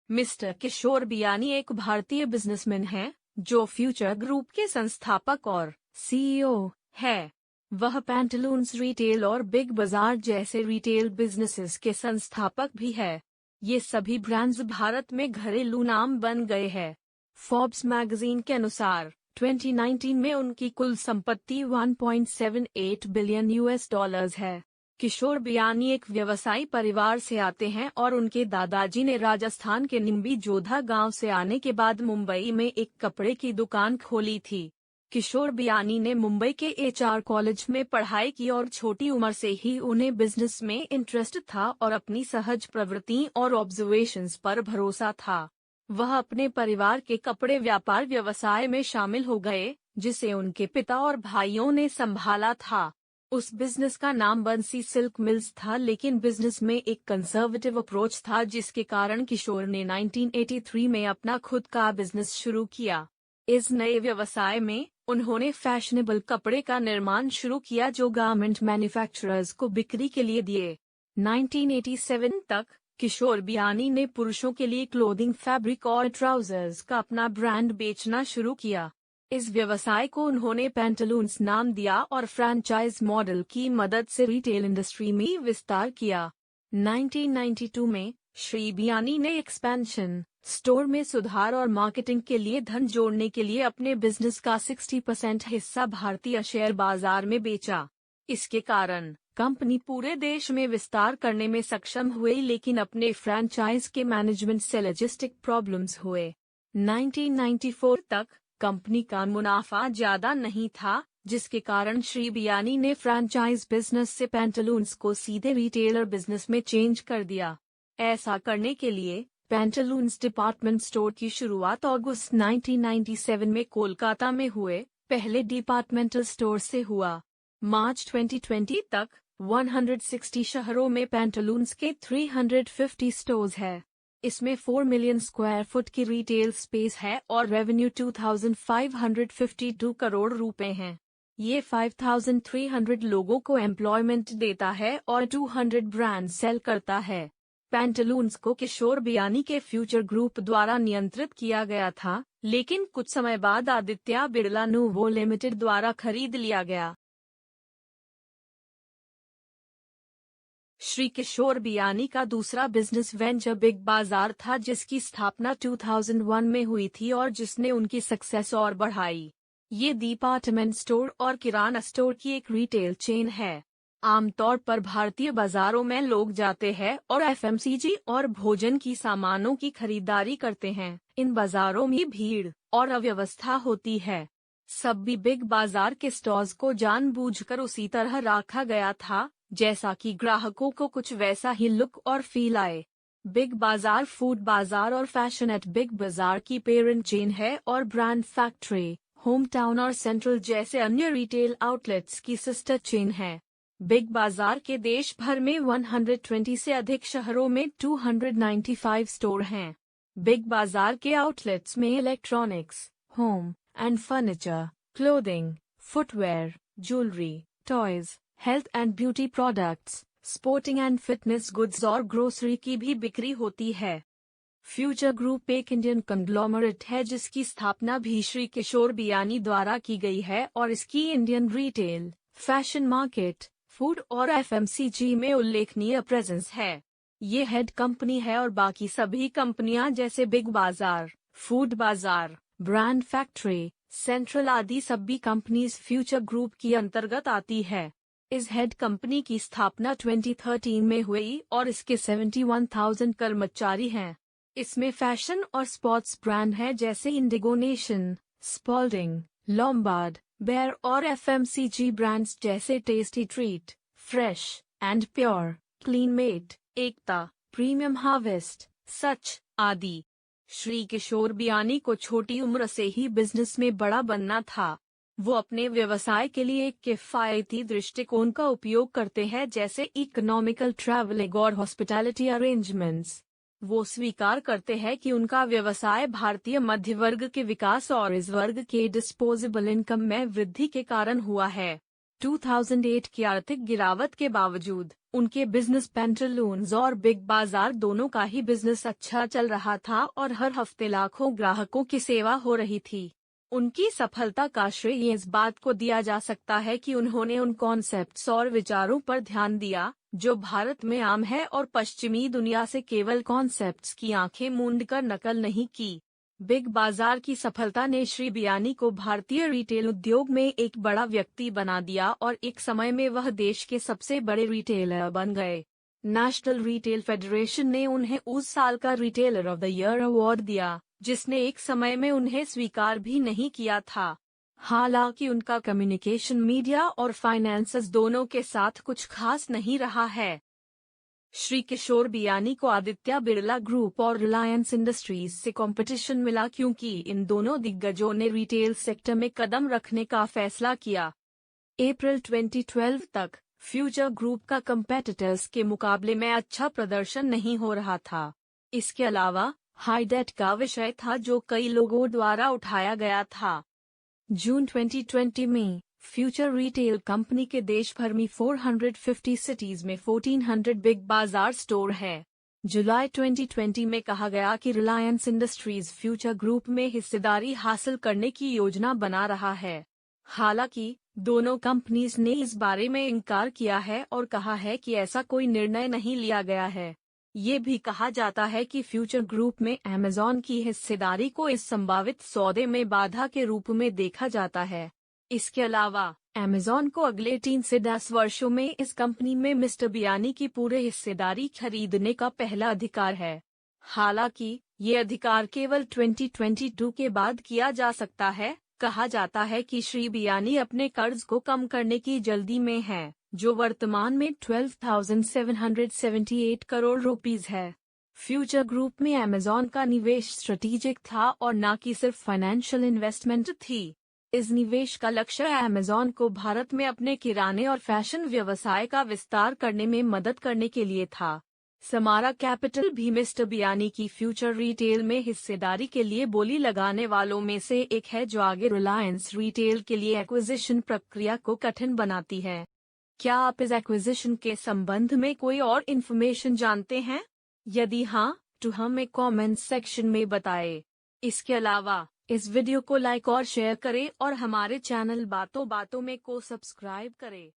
Mister Kishore Biyani एक भारतीय businessman हैं, जो फ्यूचर ग्रुप के संस्थापक और सीईओ है। वह पैंटालून्स रिटेल और बिग बाजार जैसे रिटेल बिजनेसेस के संस्थापक भी है। ये सभी ब्रांड्स भारत में घरेलू नाम बन गए हैं। फोर्ब्स मैगजीन के अनुसार 2019 में उनकी कुल संपत्ति 1.78 बिलियन यूएस डॉलर्स है। किशोर बियानी एक व्यवसायी परिवार से आते हैं और उनके दादाजी ने राजस्थान के निम्बी जोधा गांव से आने के बाद मुंबई में एक कपड़े की दुकान खोली थी। किशोर बियानी ने मुंबई के एचआर कॉलेज में पढ़ाई की और छोटी उम्र से ही उन्हें बिजनेस में इंटरेस्ट था और अपनी सहज प्रवृत्ति और ऑब्जर्वेशंस पर भरोसा था। वह अपने परिवार के कपड़े व्यापार व्यवसाय में शामिल हो गए, जिसे उनके पिता और भाइयों ने संभाला था। उस बिजनेस का नाम बंसी सिल्क मिल्स था, लेकिन बिजनेस में एक कंजर्वेटिव अप्रोच था, जिसके कारण किशोर ने 1983 में अपना खुद का बिजनेस शुरू किया। इस नए व्यवसाय में उन्होंने फैशनेबल कपड़े का निर्माण शुरू किया, जो गारमेंट मैन्युफैक्चरर्स को बिक्री के लिए दिए। 1987 तक किशोर बियानी ने पुरुषों के लिए क्लोथिंग फैब्रिक और ट्राउजर्स का अपना ब्रांड बेचना शुरू किया। इस व्यवसाय को उन्होंने पैंटालून्स नाम दिया और फ्रैंचाइज मॉडल की मदद से रिटेल इंडस्ट्री में विस्तार किया। 1992 में श्री बियानी ने एक्सपेंशन, स्टोर में सुधार और मार्केटिंग के लिए धन जोड़ने के लिए अपने बिजनेस का 60% हिस्सा भारतीय शेयर बाजार में बेचा। इसके कारण कंपनी पूरे देश में विस्तार करने में सक्षम हुई, लेकिन अपने फ्रैंचाइज के मैनेजमेंट से लॉजिस्टिक प्रॉब्लम्स हुए। 1994 तक कंपनी का मुनाफा ज्यादा नहीं था, जिसके कारण श्री बियानी ने फ्रैंचाइज बिजनेस से पैंटालून्स को सीधे रिटेलर बिजनेस में चेंज कर दिया। ऐसा करने के लिए पैंटालून्स डिपार्टमेंट स्टोर की शुरुआत अगस्त 1997 में कोलकाता में हुए पहले डिपार्टमेंटल स्टोर से हुआ। मार्च 2020 तक 160 शहरों में पैंटालून्स के 350 स्टोर्स है। इसमें 4 मिलियन स्क्वायर फुट की रिटेल स्पेस है और रेवेन्यू 2552 करोड़ रुपए हैं। ये 5300 लोगों को एम्प्लॉयमेंट देता है और 200 ब्रांड सेल करता है। पैंटालून्स को किशोर बियानी के फ्यूचर ग्रुप द्वारा नियंत्रित किया गया था, लेकिन कुछ समय बाद आदित्य बिड़ला नूवो लिमिटेड द्वारा खरीद लिया गया। श्री किशोर बियानी का दूसरा बिजनेस वेंचर बिग बाजार था, जिसकी स्थापना 2001 में हुई थी और जिसने उनकी सक्सेस और बढ़ाई। ये डिपार्टमेंट स्टोर और किराना स्टोर की एक रिटेल चेन है। आमतौर पर भारतीय बाजारों में लोग जाते हैं और एफएमसीजी और भोजन की सामानों की खरीदारी करते हैं। इन बाजारों में भीड़ और अव्यवस्था होती है। सभी बिग बाजार के स्टोर्स को जानबूझकर उसी तरह रखा गया था, जैसा कि ग्राहकों को कुछ वैसा ही लुक और फील आए। बिग बाजार फूड बाजार और फैशन एट बिग बाजार की पेरेंट चेन है और ब्रांड फैक्ट्री, होम टाउन और सेंट्रल जैसे अन्य रिटेल आउटलेट्स की सिस्टर चेन है। बिग बाजार के देश भर में 120 से अधिक शहरों में 295 स्टोर हैं। बिग बाजार के आउटलेट्स में electronics, home and furniture, clothing, footwear, jewellery, toys, health and beauty products, sporting and fitness goods और ग्रोसरी की भी बिक्री होती है। फ्यूचर ग्रुप एक इंडियन कंग्लोमरेट है, जिसकी स्थापना भी श्री किशोर बियानी द्वारा की गई है और इसकी Indian retail, fashion market, food और एफएमसीजी में उल्लेखनीय प्रेजेंस है। ये हेड कंपनी है और बाकी सभी कंपनियां जैसे बिग बाजार, फूड बाजार, ब्रांड फैक्ट्री, सेंट्रल आदि सभी कंपनीज फ्यूचर ग्रुप की अंतर्गत आती है। इस हेड कंपनी की स्थापना 2013 में हुई और इसके 71,000 कर्मचारी हैं। इसमें फैशन और स्पोर्ट्स ब्रांड हैं जैसे Indigo Nation, Spalding, Lombard, Bare और एफएमसीजी ब्रांड्स जैसे Tasty Treat, Fresh and Pure, Clean Mate, Ekta, Premium Harvest, सच आदि। श्री किशोर बियानी को छोटी उम्र से ही बिजनेस में बड़ा बनना था। वो अपने व्यवसाय के लिए एक किफायती दृष्टिकोण का उपयोग करते हैं, जैसे इकोनॉमिकल ट्रैवलिंग और हॉस्पिटैलिटी अरेंजमेंट्स। वो स्वीकार करते हैं कि उनका व्यवसाय भारतीय मध्य वर्ग के विकास और इस वर्ग के डिस्पोजेबल इनकम में वृद्धि के कारण हुआ है। 2008 की आर्थिक गिरावट के बावजूद उनके बिजनेस पेंटालून्स और बिग बाजार दोनों का ही बिजनेस अच्छा चल रहा था और हर हफ्ते लाखों ग्राहकों की सेवा हो रही थी। उनकी सफलता का श्रेय इस बात को दिया जा सकता है कि उन्होंने उन कॉन्सेप्ट्स और विचारों पर ध्यान दिया जो भारत में आम है और पश्चिमी दुनिया से केवल कॉन्सेप्ट्स की आंखें मूंद कर नकल नहीं की। बिग बाजार की सफलता ने श्री बियानी को भारतीय रिटेल उद्योग में एक बड़ा व्यक्ति बना दिया और एक समय में वह देश के सबसे बड़े रिटेलर बन गए। नेशनल रिटेल फेडरेशन ने उन्हें उस साल का retailer of the year award दिया, जिसने एक समय में उन्हें स्वीकार भी नहीं किया था। हालांकि उनका कम्युनिकेशन मीडिया और फाइनेंसेस दोनों के साथ कुछ खास नहीं रहा है। श्री किशोर बियानी को आदित्य बिरला ग्रुप और रिलायंस इंडस्ट्रीज से कंपटीशन मिला क्योंकि इन दोनों दिग्गजों ने रिटेल सेक्टर में कदम रखने का फैसला किया। अप्रैल 2012 तक फ्यूचर ग्रुप का कंपेटिटर्स के मुकाबले में अच्छा प्रदर्शन नहीं हो रहा था। इसके अलावा हाई डेट का विषय था जो कई लोगों द्वारा उठाया गया था। जून 2020 में फ्यूचर रिटेल कंपनी के देश भर में 450 सिटीज में 1400 बिग बाजार स्टोर है। जुलाई 2020 में कहा गया कि रिलायंस इंडस्ट्रीज फ्यूचर ग्रुप में हिस्सेदारी हासिल करने की योजना बना रहा है। हालांकि दोनों कंपनीज ने इस बारे में इनकार किया है और कहा है कि ऐसा कोई निर्णय नहीं लिया गया है। ये भी कहा जाता है कि फ्यूचर ग्रुप में अमेज़न की हिस्सेदारी को इस संभावित सौदे में बाधा के रूप में देखा जाता है। इसके अलावा अमेज़न को अगले 3 से 10 वर्षों में इस कंपनी में मिस्टर बियानी की पूरे हिस्सेदारी खरीदने का पहला अधिकार है। हालांकि ये अधिकार केवल 2022 के बाद किया जा सकता है। कहा जाता है कि श्री बियानी अपने कर्ज को कम करने की जल्दी में हैं, जो वर्तमान में 12,778 करोड़ रुपीस है। फ्यूचर ग्रुप में अमेज़न का निवेश स्ट्रेटेजिक था और न कि सिर्फ फाइनेंशियल इन्वेस्टमेंट थी। इस निवेश का लक्ष्य अमेज़न को भारत में अपने किराने और फैशन व्यवसाय का विस्तार करने में मदद करने के लिए था। समारा कैपिटल भी मिस्टर बियानी की फ्यूचर रिटेल में हिस्सेदारी के लिए बोली लगाने वालों में से एक है, जो आगे रिलायंस रिटेल के लिए एक्विजिशन प्रक्रिया को कठिन बनाती है। क्या आप इस एक्विजिशन के संबंध में कोई और इन्फॉर्मेशन जानते हैं? यदि हाँ, तो हमें कमेंट सेक्शन में बताएं। इसके अलावा इस वीडियो को लाइक और शेयर करें और हमारे चैनल बातों बातों में को सब्सक्राइब करें।